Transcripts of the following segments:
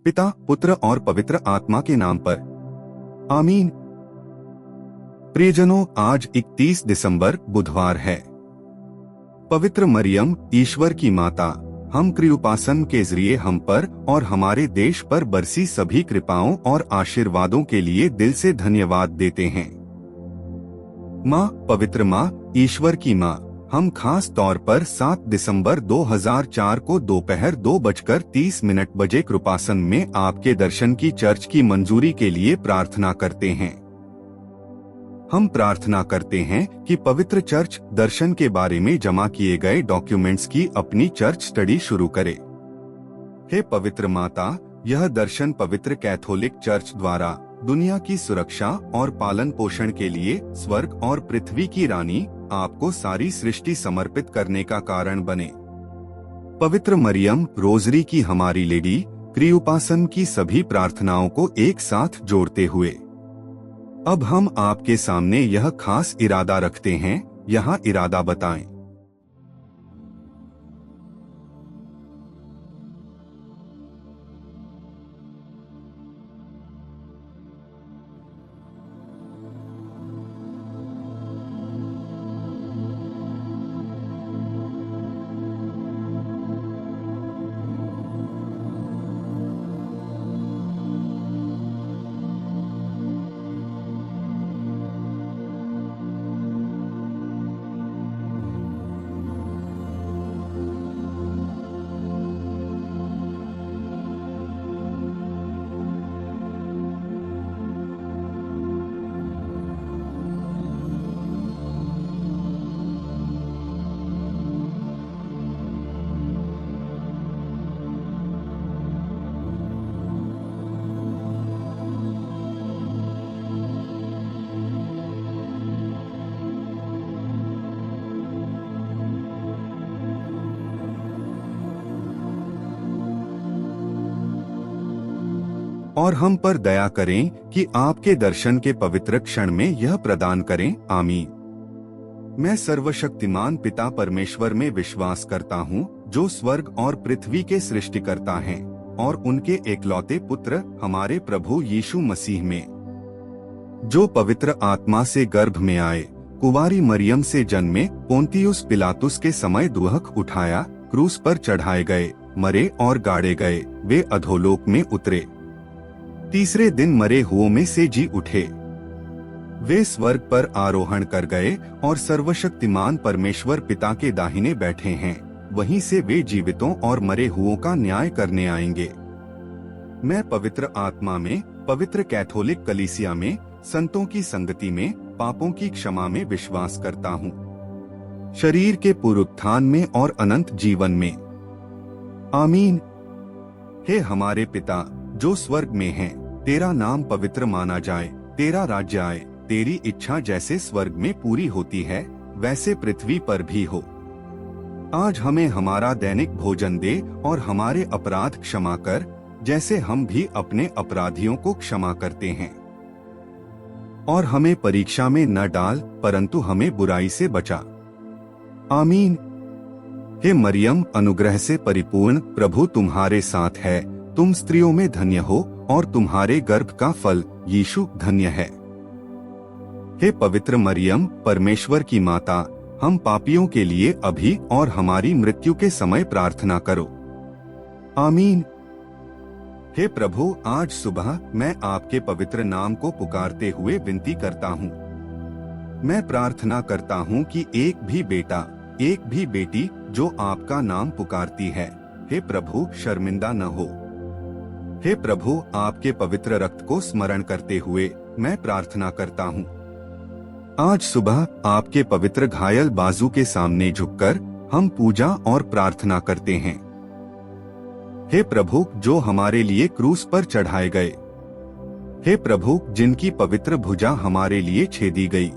पिता, पुत्र और पवित्र आत्मा के नाम पर, आमीन। प्रियजनों, आज 31 दिसंबर बुधवार है। पवित्र मरियम, ईश्वर की माता, हम कृपासन के जरिए हम पर और हमारे देश पर बरसी सभी कृपाओं और आशीर्वादों के लिए दिल से धन्यवाद देते हैं। माँ, पवित्र माँ, ईश्वर की माँ, हम खास तौर पर 7 दिसंबर 2004 को दोपहर 2:30 बजे कृपासन में आपके दर्शन की चर्च की मंजूरी के लिए प्रार्थना करते हैं। हम प्रार्थना करते हैं कि पवित्र चर्च दर्शन के बारे में जमा किए गए डॉक्यूमेंट्स की अपनी चर्च स्टडी शुरू करे। हे पवित्र माता, यह दर्शन पवित्र कैथोलिक चर्च द्वारा दुनिया की सुरक्षा और पालन पोषण के लिए स्वर्ग और पृथ्वी की रानी आपको सारी सृष्टि समर्पित करने का कारण बने। पवित्र मरियम, रोजरी की हमारी लेडी, कृपासन की सभी प्रार्थनाओं को एक साथ जोड़ते हुए अब हम आपके सामने यह खास इरादा रखते हैं। यहाँ इरादा बताएं। और हम पर दया करें कि आपके दर्शन के पवित्र क्षण में यह प्रदान करें, आमीन। मैं सर्वशक्तिमान पिता परमेश्वर में विश्वास करता हूँ, जो स्वर्ग और पृथ्वी के सृष्टिकर्ता हैं, और उनके एकलौते पुत्र हमारे प्रभु यीशु मसीह में, जो पवित्र आत्मा से गर्भ में आए, कुंवारी मरियम से जन्मे, पोंतियुस पिलातुस के समय दुहक उठाया, क्रूस पर चढ़ाए गए, मरे और गाड़े गए, वे अधोलोक में उतरे, तीसरे दिन मरे हुओं में से जी उठे, वे स्वर्ग पर आरोहण कर गए और सर्वशक्तिमान परमेश्वर पिता के दाहिने बैठे हैं। वहीं से वे जीवितों और मरे हुओं का न्याय करने आएंगे। मैं पवित्र आत्मा में, पवित्र कैथोलिक कलीसिया में, संतों की संगति में, पापों की क्षमा में विश्वास करता हूँ, शरीर के पुनरुत्थान में और अनंत जीवन में, आमीन। हे हमारे पिता जो स्वर्ग में है, तेरा नाम पवित्र माना जाए, तेरा राज्य आए, तेरी इच्छा जैसे स्वर्ग में पूरी होती है वैसे पृथ्वी पर भी हो। आज हमें हमारा दैनिक भोजन दे और हमारे अपराध क्षमा कर, जैसे हम भी अपने अपराधियों को क्षमा करते हैं, और हमें परीक्षा में न डाल, परंतु हमें बुराई से बचा, आमीन। हे मरियम, अनुग्रह से परिपूर्ण, प्रभु तुम्हारे साथ है, तुम स्त्रियों में धन्य हो और तुम्हारे गर्भ का फल यीशु धन्य है। हे पवित्र मरियम, परमेश्वर की माता, हम पापियों के लिए अभी और हमारी मृत्यु के समय प्रार्थना करो, आमीन। हे प्रभु, आज सुबह मैं आपके पवित्र नाम को पुकारते हुए विनती करता हूँ। मैं प्रार्थना करता हूँ कि एक भी बेटा, एक भी बेटी जो आपका नाम पुकारती है, हे प्रभु, शर्मिंदा न हो। हे प्रभु, आपके पवित्र रक्त को स्मरण करते हुए मैं प्रार्थना करता हूँ। आज सुबह आपके पवित्र घायल बाजू के सामने झुककर हम पूजा और प्रार्थना करते हैं। हे प्रभु, जो हमारे लिए क्रूस पर चढ़ाए गए, हे प्रभु, जिनकी पवित्र भुजा हमारे लिए छेदी गई,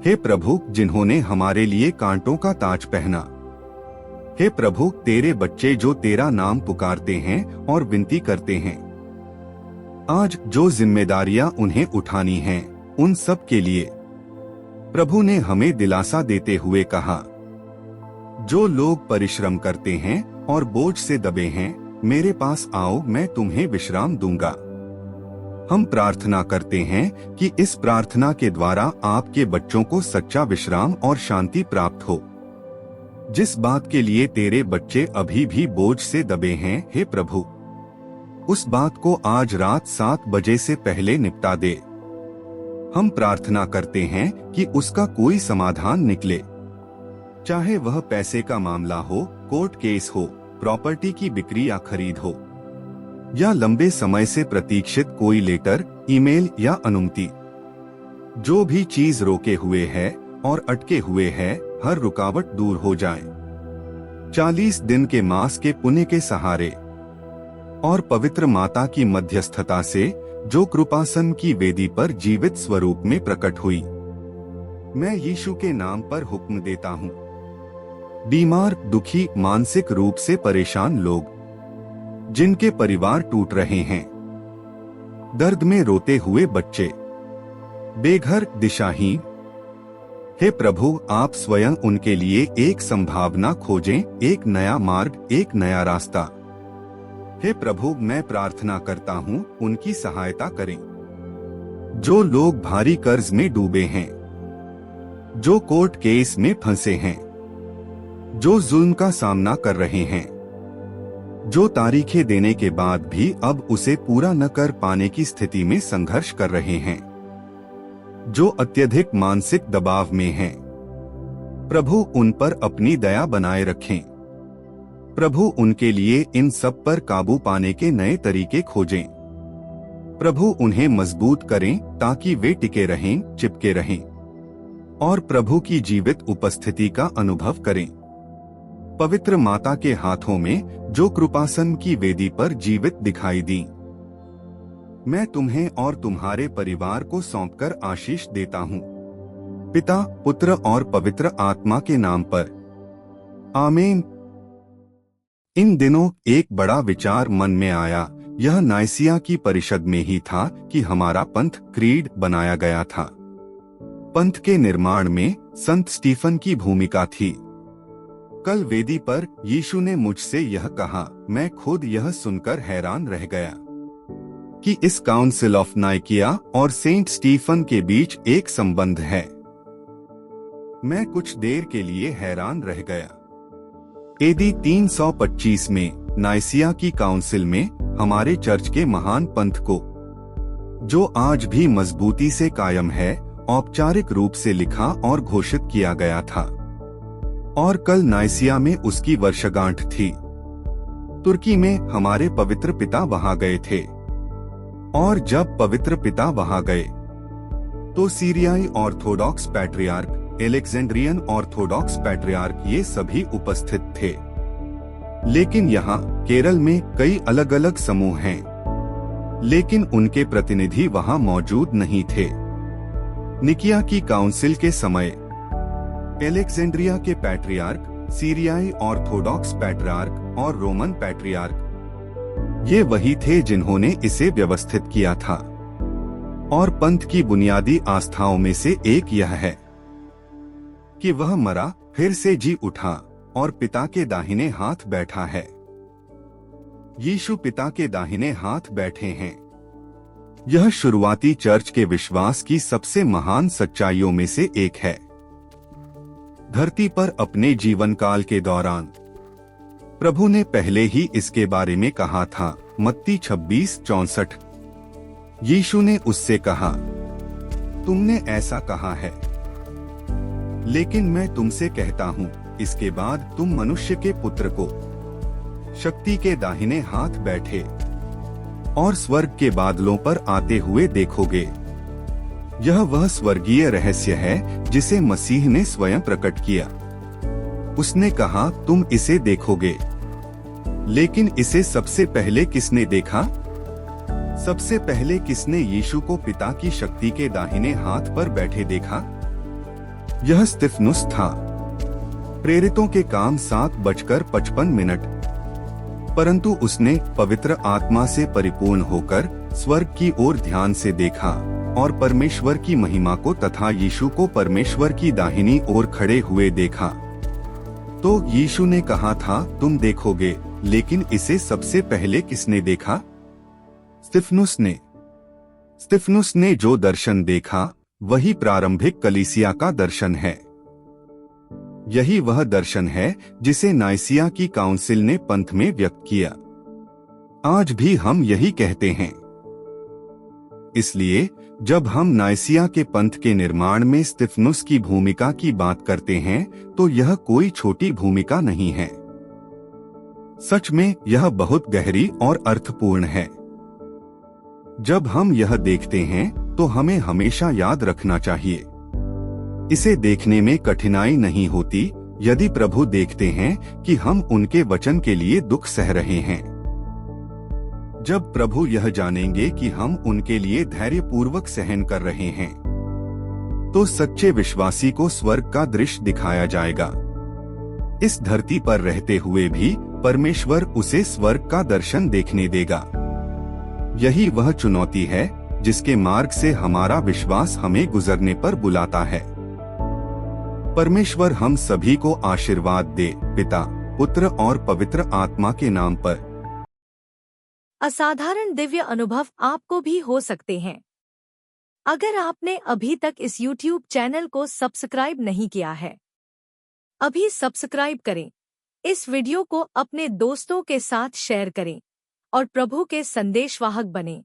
हे प्रभु, जिन्होंने हमारे लिए कांटों का ताज पहना, हे प्रभु, तेरे बच्चे जो तेरा नाम पुकारते हैं और विनती करते हैं, आज जो जिम्मेदारियां उन्हें उठानी हैं, उन सब के लिए प्रभु ने हमें दिलासा देते हुए कहा, जो लोग परिश्रम करते हैं और बोझ से दबे हैं, मेरे पास आओ, मैं तुम्हें विश्राम दूंगा। हम प्रार्थना करते हैं कि इस प्रार्थना के द्वारा आपके बच्चों को सच्चा विश्राम और शांति प्राप्त हो। जिस बात के लिए तेरे बच्चे अभी भी बोझ से दबे हैं, हे प्रभु, उस बात को आज रात 7 बजे से पहले निपटा दे। हम प्रार्थना करते हैं कि उसका कोई समाधान निकले, चाहे वह पैसे का मामला हो, कोर्ट केस हो, प्रॉपर्टी की बिक्री या खरीद हो, या लंबे समय से प्रतीक्षित कोई लेटर, ईमेल या अनुमति। जो भी चीज रोके हुए है और अटके हुए है, हर रुकावट दूर हो जाए। 40 दिन के मास के पुण्य के सहारे और पवित्र माता की मध्यस्थता से जो कृपासन की वेदी पर जीवित स्वरूप में प्रकट हुई, मैं यीशु के नाम पर हुक्म देता हूँ। बीमार, दुखी, मानसिक रूप से परेशान लोग, जिनके परिवार टूट रहे हैं, दर्द में रोते हुए बच्चे, बेघर, दिशाहीन, हे प्रभु, आप स्वयं उनके लिए एक संभावना खोजें, एक नया मार्ग, एक नया रास्ता। हे प्रभु, मैं प्रार्थना करता हूँ, उनकी सहायता करें। जो लोग भारी कर्ज में डूबे हैं, जो कोर्ट केस में फंसे हैं, जो जुल्म का सामना कर रहे हैं, जो तारीखें देने के बाद भी अब उसे पूरा न कर पाने की स्थिति में संघर्ष कर रहे हैं, जो अत्यधिक मानसिक दबाव में हैं, प्रभु उन पर अपनी दया बनाए रखें। प्रभु उनके लिए इन सब पर काबू पाने के नए तरीके खोजें। प्रभु उन्हें मजबूत करें ताकि वे टिके रहें, चिपके रहें और प्रभु की जीवित उपस्थिति का अनुभव करें। पवित्र माता के हाथों में जो कृपासन की वेदी पर जीवित दिखाई दी, मैं तुम्हें और तुम्हारे परिवार को सौंपकर आशीष देता हूँ, पिता, पुत्र और पवित्र आत्मा के नाम पर, आमीन। इन दिनों एक बड़ा विचार मन में आया। यह नाइसिया की परिषद में ही था कि हमारा पंथ क्रीड बनाया गया था। पंथ के निर्माण में संत स्टीफन की भूमिका थी। कल वेदी पर यीशु ने मुझसे यह कहा। मैं खुद यह सुनकर हैरान रह गया कि इस काउंसिल ऑफ नाइकिया और सेंट स्टीफन के बीच एक संबंध है। मैं कुछ देर के लिए हैरान रह गया। एडी 325 में नाइसिया की काउंसिल में हमारे चर्च के महान पंथ को, जो आज भी मजबूती से कायम है, औपचारिक रूप से लिखा और घोषित किया गया था और कल नाइसिया में उसकी वर्षगांठ थी। तुर्की में हमारे पवित्र पिता वहां गए थे और जब पवित्र पिता वहां गए तो सीरियाई Orthodox patriarch, Alexandrian Orthodox patriarch, ये सभी उपस्थित थे। लेकिन यहाँ केरल में कई अलग अलग समूह हैं, लेकिन उनके प्रतिनिधि वहाँ मौजूद नहीं थे। निकिया की काउंसिल के समय एलेक्जेंड्रिया के पैट्रियार्क, सीरियाई ऑर्थोडॉक्स पैट्रियार्क और रोमन पैट्रियार्क, ये वही थे जिन्होंने इसे व्यवस्थित किया था। और पंथ की बुनियादी आस्थाओं में से एक यह है कि वह मरा, फिर से जी उठा और पिता के दाहिने हाथ बैठा है। यीशु पिता के दाहिने हाथ बैठे हैं। यह शुरुआती चर्च के विश्वास की सबसे महान सच्चाइयों में से एक है। धरती पर अपने जीवन काल के दौरान प्रभु ने पहले ही इसके बारे में कहा था। मत्ती 26:64। यीशु ने उससे कहा, तुमने ऐसा कहा है, लेकिन मैं तुमसे कहता हूँ, इसके बाद तुम मनुष्य के पुत्र को शक्ति के दाहिने हाथ बैठे और स्वर्ग के बादलों पर आते हुए देखोगे। यह वह स्वर्गीय रहस्य है जिसे मसीह ने स्वयं प्रकट किया। उसने कहा, तुम इसे देखोगे। लेकिन इसे सबसे पहले किसने देखा? सबसे पहले किसने यीशु को पिता की शक्ति के दाहिने हाथ पर बैठे देखा? यह स्तिफनुस था। प्रेरितों के काम 7:55। परंतु उसने पवित्र आत्मा से परिपूर्ण होकर स्वर्ग की ओर ध्यान से देखा और परमेश्वर की महिमा को तथा यीशु को परमेश्वर की दाहिनी ओर खड़े हुए देखा। तो यीशु ने कहा था, तुम देखोगे, लेकिन इसे सबसे पहले किसने देखा? स्तिफनुस ने। स्तिफनुस ने जो दर्शन देखा वही प्रारंभिक कलीसिया का दर्शन है। यही वह दर्शन है जिसे नाइसिया की काउंसिल ने पंथ में व्यक्त किया। आज भी हम यही कहते हैं। इसलिए जब हम नाइसिया के पंथ के निर्माण में स्तिफनुस की भूमिका की बात करते हैं तो यह कोई छोटी भूमिका नहीं है। सच में यह बहुत गहरी और अर्थपूर्ण है। जब हम यह देखते हैं तो हमें हमेशा याद रखना चाहिए, इसे देखने में कठिनाई नहीं होती यदि प्रभु देखते हैं कि हम उनके वचन के लिए दुख सह रहे हैं। जब प्रभु यह जानेंगे कि हम उनके लिए धैर्यपूर्वक सहन कर रहे हैं, तो सच्चे विश्वासी को स्वर्ग का दृश्य दिखाया जाएगा। इस धरती पर रहते हुए भी परमेश्वर उसे स्वर्ग का दर्शन देखने देगा। यही वह चुनौती है जिसके मार्ग से हमारा विश्वास हमें गुजरने पर बुलाता है। परमेश्वर हम सभी को आशीर्वाद दे, पिता, पुत्र और पवित्र आत्मा के नाम पर। असाधारण दिव्य अनुभव आपको भी हो सकते हैं। अगर आपने अभी तक इस YouTube चैनल को सब्सक्राइब नहीं किया है, अभी सब्सक्राइब करें, इस वीडियो को अपने दोस्तों के साथ शेयर करें और प्रभु के संदेशवाहक बनें।